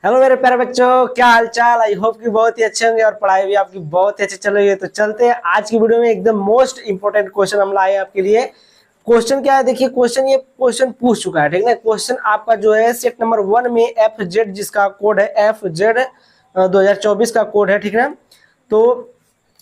Hello मेरे प्यारे बच्चों, क्या हाल चाल। आई होप कि बहुत ही अच्छे होंगे और पढ़ाई भी आपकी बहुत ही अच्छी चल रही है। तो चलते हैं आज की वीडियो में। एकदम मोस्ट इंपोर्टेंट क्वेश्चन हम लाए आपके लिए। क्वेश्चन क्या है, देखिए क्वेश्चन पूछ चुका है, ठीक है ना। क्वेश्चन आपका जो है सेट नंबर 1 में FZ, जिसका कोड है FZ 2024 का कोड है, ठीक है ना। तो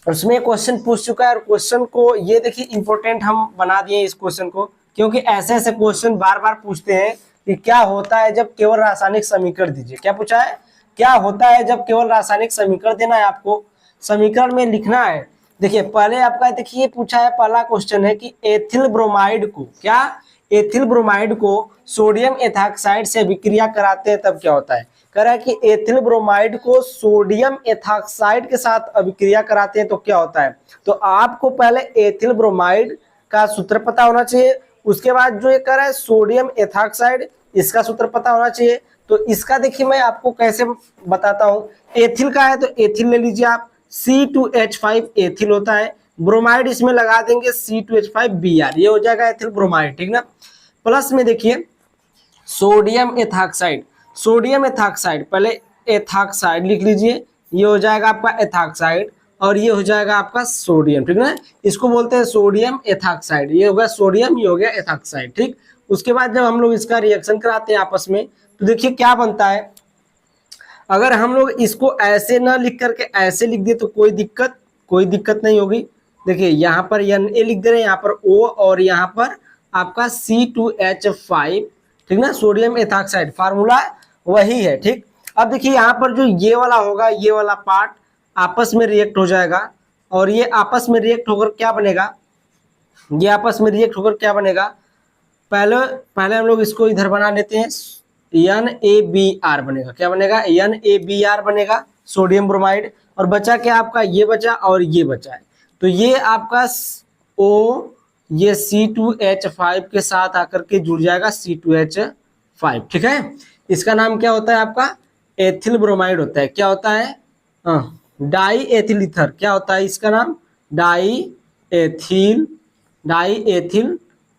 उसमें क्वेश्चन पूछ चुका है और क्वेश्चन को ये देखिए इंपॉर्टेंट हम बना दिए इस क्वेश्चन को, क्योंकि ऐसे ऐसे क्वेश्चन बार बार पूछते हैं कि क्या होता है जब केवल रासायनिक समीकरण दीजिए। क्या पूछा है, क्या होता है जब केवल रासायनिक समीकरण देना है आपको, समीकरण में लिखना है। देखिए पहले आपका देखिए पूछा है, पहला क्वेश्चन है कि एथिल ब्रोमाइड को, क्या एथिल ब्रोमाइड को सोडियम एथॉक्साइड से अभिक्रिया कराते हैं तब क्या होता है। कह रहा है कि एथिल ब्रोमाइड को सोडियम एथॉक्साइड के साथ अभिक्रिया कराते हैं तो क्या होता है। तो आपको पहले एथिल ब्रोमाइड का सूत्र पता होना चाहिए, उसके बाद जो ये कह रहा है सोडियम एथॉक्साइड, इसका सूत्र पता होना चाहिए। तो इसका देखिए मैं आपको कैसे बताता हूँ। एथिल का है तो एथिल ले लीजिए आप, C2H5 एथिल होता है। ब्रोमाइड इसमें लगा देंगे C2H5Br, ये हो जाएगा एथिल ब्रोमाइड, ठीक ना। प्लस में देखिए सोडियम एथॉक्साइड, सोडियम एथॉक्साइड पहले एथॉक्साइड लिख लीजिए, ये हो जाएगा आपका एथॉक्साइड और ये हो जाएगा आपका सोडियम, ठीक है। इसको बोलते हैं सोडियम एथॉक्साइड, ये हो गया सोडियम, ये हो गया एथॉक्साइड, ठीक। उसके बाद जब हम लोग इसका रिएक्शन कराते हैं आपस में तो देखिए क्या बनता है। अगर हम लोग इसको ऐसे ना लिख करके ऐसे लिख दे तो कोई दिक्कत नहीं होगी। देखिए यहाँ पर Na लिख दे रहे हैं, यहाँ पर O और यहाँ पर आपका C2H5, ठीक ना, सोडियम एथॉक्साइड, फार्मूला वही है, ठीक। अब देखिए यहाँ पर जो ये वाला होगा, ये वाला पार्ट आपस में रिएक्ट हो जाएगा और ये आपस में रिएक्ट होकर क्या बनेगा, ये आपस में रिएक्ट होकर क्या बनेगा। पहले पहले हम लोग इसको इधर बना लेते हैं, NaBr बनेगा। क्या बनेगा, NaBr बनेगा, सोडियम ब्रोमाइड। और बचा क्या आपका, ये बचा और ये बचा है। तो ये आपका O ये C2H5 के साथ आकर के जुड़ जाएगा, C2H5, ठीक है। इसका नाम क्या होता है आपका, एथिल ब्रोमाइड होता है। क्या होता है, डाई एथिल ईथर, क्या होता है इसका नाम, डाई एथिल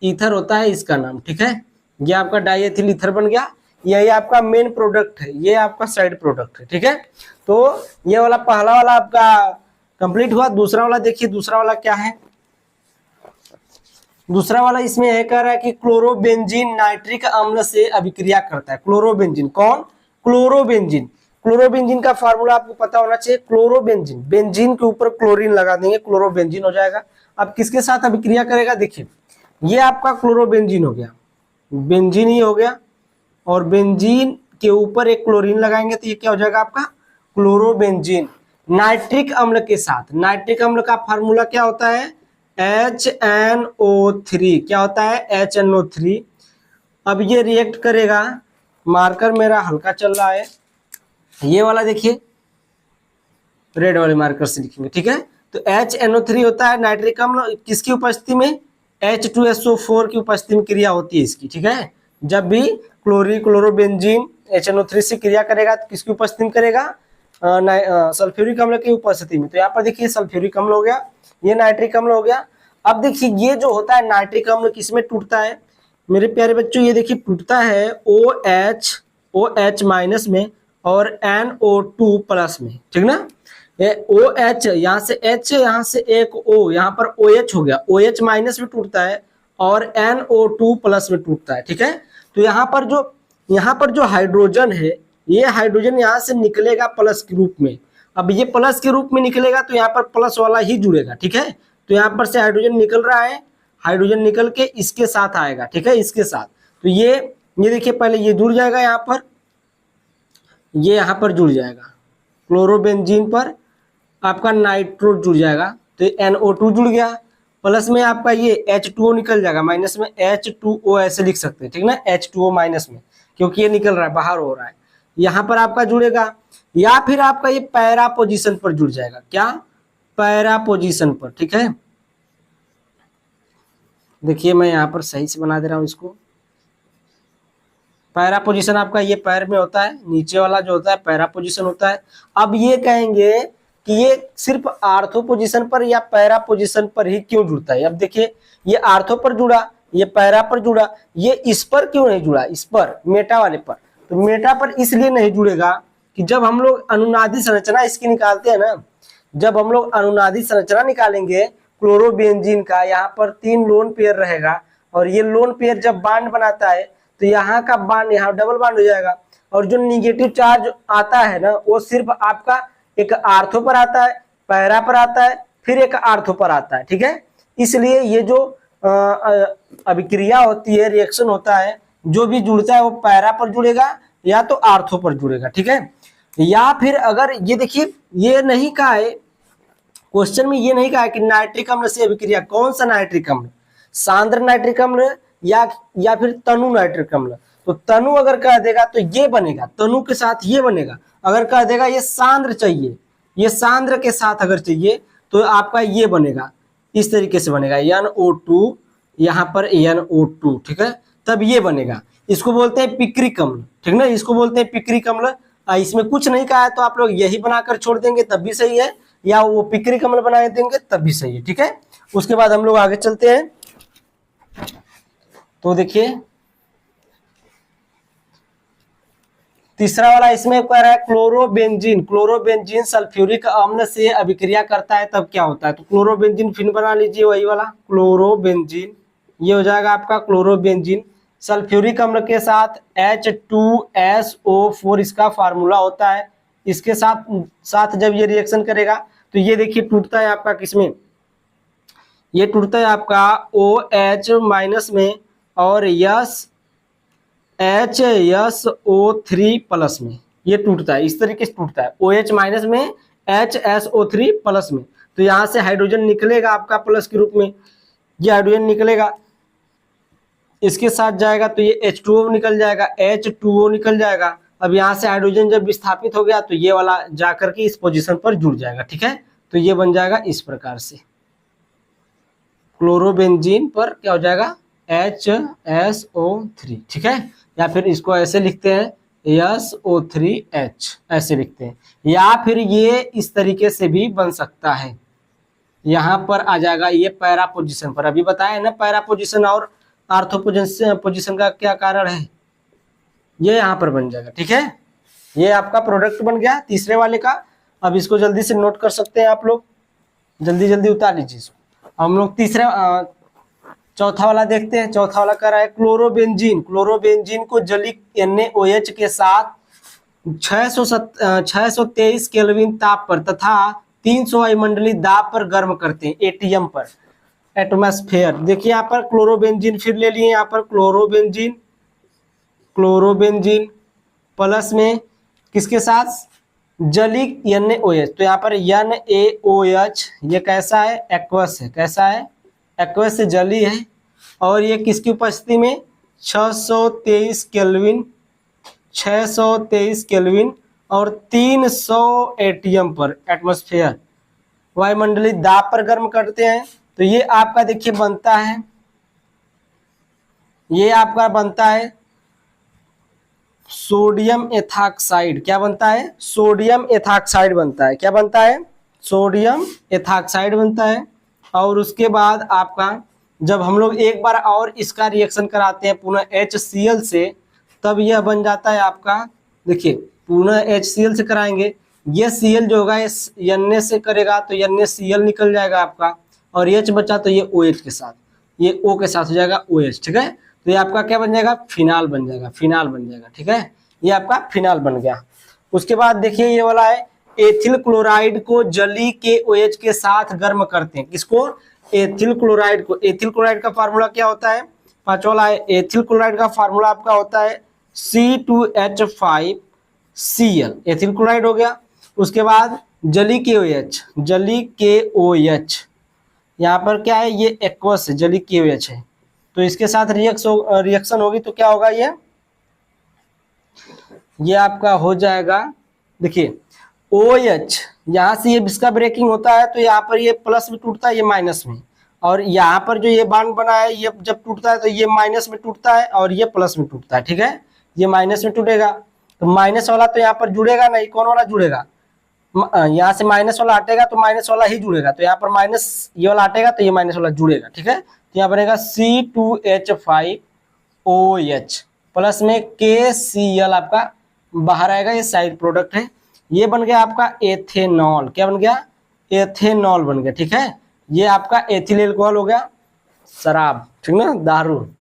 ईथर होता है इसका नाम, ठीक है। ये आपका डाई एथिल ईथर बन गया, यही आपका मेन प्रोडक्ट है, ये आपका साइड प्रोडक्ट है, ठीक है। तो ये वाला पहला वाला आपका कंप्लीट हुआ। दूसरा वाला देखिए, दूसरा वाला क्या है। दूसरा वाला इसमें है, कह रहा है कि क्लोरोबेंजीन नाइट्रिक अम्ल से अभिक्रिया करता है। क्लोरोबेंजीन कौन, क्लोरोबेंजीन। क्लोरोबेंजीन का फार्मूला आपको पता होना चाहिए। क्लोरोबेंजीन, बेंजीन के ऊपर क्लोरीन लगा देंगे, क्लोरोबेंजीन हो जाएगा। अब किसके साथ अभिक्रिया करेगा, देखिए ये आपका क्लोरोबेंजीन हो गया, बेंजीन ही हो गया, और बेंजीन के ऊपर एक क्लोरीन लगाएंगे तो ये क्या हो जाएगा आपका, क्लोरोबेंजीन नाइट्रिक अम्ल के साथ। नाइट्रिक अम्ल का फार्मूला क्या होता है, HNO3, क्या होता है, HNO3। अब ये रिएक्ट करेगा, मार्कर मेरा हल्का चल रहा है, ये वाला देखिए रेड वाले मार्कर से लिखेंगे, ठीक है। तो HNO3 होता है नाइट्रिक अम्ल, किसकी उपस्थिति में, H2SO4 की उपस्थिति में क्रिया होती है इसकी, ठीक है। जब भी क्लोरोबेंजीन HNO3 से क्रिया करेगा तो किसकी उपस्थिति में करेगा, सल्फ्यूरिक अम्ल की उपस्थिति में। तो यहाँ पर देखिए सल्फ्यूरिक अम्ल हो गया, ये नाइट्रिक अम्ल हो गया। अब देखिए ये जो होता है नाइट्रिक अम्ल किसमें टूटता है मेरे प्यारे बच्चों, ये देखिए टूटता है OH माइनस में और NO2 प्लस में, ठीक ना। ये OH यहाँ से H, यहाँ से एक O, यहाँ पर OH हो गया, OH माइनस में टूटता है और NO2 प्लस में टूटता है, ठीक है। तो यहाँ पर जो हाइड्रोजन है, ये हाइड्रोजन यहाँ से निकलेगा प्लस के रूप में। अब ये प्लस के रूप में निकलेगा तो यहाँ पर प्लस वाला ही जुड़ेगा, ठीक है। तो यहाँ पर से हाइड्रोजन निकल रहा है, हाइड्रोजन निकल के इसके साथ आएगा, ठीक है, इसके साथ। तो ये देखिए पहले ये जुड़ जाएगा यहाँ पर, ये यहाँ पर जुड़ जाएगा क्लोरोबेंजीन पर, आपका नाइट्रो जुड़ जाएगा तो NO2 जुड़ गया, प्लस में आपका ये H2O निकल जाएगा, माइनस में H2O ऐसे लिख सकते हैं, ठीक ना, H2O माइनस में, क्योंकि ये निकल रहा है, बाहर हो रहा है। यहाँ पर आपका जुड़ेगा, या फिर आपका ये पैरा पोजीशन पर जुड़ जाएगा, क्या, पैरा पोजीशन पर, ठीक है। देखिए मैं यहाँ पर सही से बना दे रहा हूँ इसको। पैरा पोजीशन आपका ये पैर में होता है, नीचे वाला जो होता है पैरा पोजीशन होता है। अब ये कहेंगे कि ये सिर्फ आर्थो पोजीशन पर या पैरा पोजीशन पर ही क्यों जुड़ता है। अब देखिए ये आर्थो पर जुड़ा, ये पैरा पर जुड़ा, ये इस पर क्यों नहीं जुड़ा, इस पर मेटा वाले पर। तो मेटा पर इसलिए नहीं जुड़ेगा कि जब हम लोग अनुनादी संरचना इसकी निकालते हैं ना, जब हम लोग अनुनादी संरचना निकालेंगे क्लोरोबेंजीन का, यहाँ पर 3 लोन पेयर रहेगा और ये लोन पेयर जब बांड बनाता है तो यहाँ का बांड यहाँ डबल बांड हो जाएगा, और जो निगेटिव चार्ज आता है ना वो सिर्फ आपका एक आर्थो पर आता है, पैरा पर आता है, फिर एक आर्थो पर आता है। ठीक है, इसलिए ये जो अभिक्रिया होती है, रिएक्शन होता है, जो भी जुड़ता है वो पैरा पर जुड़ेगा या तो आर्थो पर जुड़ेगा। ठीक है, या फिर अगर ये देखिए ये नहीं कहा है क्वेश्चन में, ये नहीं कहा है कि नाइट्रिक अम्ल से अभिक्रिया, कौन सा नाइट्रिक अम्ल, सांद्र नाइट्रिक अम्ल या फिर तनु नाइट्रिक अम्ल। तो तनु अगर कह देगा तो ये बनेगा, तनु के साथ ये बनेगा। अगर कह देगा ये सांद्र चाहिए, ये सांद्र के साथ अगर चाहिए तो आपका ये बनेगा, इस तरीके से बनेगा NO2, यहाँ पर NO2। ठीक है, तब ये बनेगा, इसको बोलते हैं पिक्रिक अम्ल। ठीक ना, इसको बोलते हैं पिक्रिक अम्ल। इसमें कुछ नहीं कहा है तो आप लोग यही बनाकर छोड़ देंगे तब भी सही है, या वो पिक्रिक अम्ल बना देंगे तब भी सही है। ठीक है, उसके बाद हम लोग आगे चलते हैं। तो देखिए तीसरा वाला इसमें कह रहा है क्लोरोबेंजीन, क्लोरोबेंजीन सल्फ्यूरिक अम्ल से अभिक्रिया करता है तब क्या होता है। तो क्लोरोबेंजीन फिर बना लीजिए वही वाला क्लोरोबेंजीन, ये हो जाएगा आपका क्लोरोबेंजीन सल्फ्यूरिक अम्ल के साथ H2SO4 इसका फार्मूला होता है। इसके साथ जब ये रिएक्शन करेगा तो ये देखिए टूटता है आपका किसमें, ये टूटता है आपका OH- में और HSO3 प्लस में, ये टूटता है इस तरीके से टूटता है, OH- में HSO3 प्लस में। तो यहाँ से हाइड्रोजन निकलेगा आपका प्लस के रूप में, ये हाइड्रोजन निकलेगा, इसके साथ जाएगा तो ये H2O निकल जाएगा, H2O निकल जाएगा। अब यहाँ से हाइड्रोजन जब विस्थापित हो गया तो ये वाला जाकर के इस पोजीशन पर जुड़ जाएगा। ठीक है, तो ये बन जाएगा इस प्रकार से, क्लोरोबेंजीन पर क्या हो जाएगा HSO3। ठीक है, या फिर इसको ऐसे लिखते हैं SO3H, ऐसे लिखते हैं, या फिर ये इस तरीके से भी बन सकता है, यहाँ पर आ जाएगा ये पैरा पोजीशन पर। अभी बताया ना पैरा पोजीशन और आर्थो पोजीशन का क्या कारण है, ये यहाँ पर बन जाएगा। ठीक है, ये आपका प्रोडक्ट बन गया तीसरे वाले का। अब इसको जल्दी से नोट कर सकते हैं आप लोग, जल्दी जल्दी उतार लीजिए इसको। हम लोग चौथा वाला देखते हैं। चौथा वाला कर रहा है क्लोरोबेंजीन, क्लोरोबेंजीन को जलीय NaOH के साथ 623 केल्विन ताप पर तथा 300 वायुमंडलीय दाब पर गर्म करते हैं, ATM पर, एटमॉस्फेयर। देखिए यहाँ पर क्लोरोबेंजीन फिर ले लिए, यहाँ पर क्लोरोबेंजीन प्लस में किसके साथ जलीय NaOH। तो यहाँ पर NaOH ये कैसा है, एक्वस है, कैसा है एक्वस से जलीय है, और ये किसकी उपस्थिति में 623 केल्विन और 300 ATM पर, एटमॉस्फेयर, वायुमंडलीय दाब पर गर्म करते हैं। तो ये आपका देखिए बनता है, ये आपका बनता है सोडियम एथॉक्साइड। क्या बनता है, सोडियम एथॉक्साइड बनता है। क्या बनता है, सोडियम एथॉक्साइड बनता है। और उसके बाद आपका जब हम लोग एक बार और इसका रिएक्शन कराते हैं पुनः HCl से, तब यह बन जाता है आपका, देखिए पुनः HCl से कराएंगे, ये Cl जो होगा ये Na से करेगा तो NaCl निकल जाएगा आपका, और H बचा तो ये OH के साथ, ये O के साथ हो जाएगा OH। ठीक है, तो ये आपका क्या बन जाएगा, फिनाल बन जाएगा, फिनाल बन जाएगा। ठीक है, ये आपका फिनाल बन गया। उसके बाद देखिए ये वाला है एथिल क्लोराइड को जलीय KOH के साथ गर्म करते हैं। किसको, एथिल क्लोराइड को। एथिल क्लोराइड का फार्मूला क्या होता है, पांचवा वाला है एथिल क्लोराइड का फार्मूला आपका होता है C2H5Cl, एथिल क्लोराइड हो गया। उसके बाद जलीय KOH, जलीय KOH यहाँ पर क्या है, ये एक्वस है, जलीय KOH है, तो इसके साथ रिएक्शन होगी तो क्या होगा, ये आपका हो जाएगा, देखिए OH, यहाँ से ये इसका ब्रेकिंग होता है तो यहाँ पर ये प्लस में टूटता है, ये माइनस में, और यहाँ पर जो ये बॉन्ड बना है ये जब टूटता है तो ये माइनस में टूटता है और ये प्लस में टूटता है। ठीक है, ये माइनस में टूटेगा तो माइनस वाला तो यहाँ पर जुड़ेगा नहीं, कौन वाला जुड़ेगा, यहाँ से माइनस वाला हटेगा तो माइनस वाला ही जुड़ेगा, तो यहाँ पर माइनस ये वाला हटेगा तो ये माइनस वाला जुड़ेगा। ठीक है, तो यहाँ बनेगा C2H5OH प्लस में KCl आपका बाहर आएगा, ये साइड प्रोडक्ट है। ये बन गया आपका एथेनॉल, क्या बन गया? एथेनॉल बन गया, ठीक है। ये आपका एथिल अल्कोहल हो गया, शराब, ठीक ना, दारू।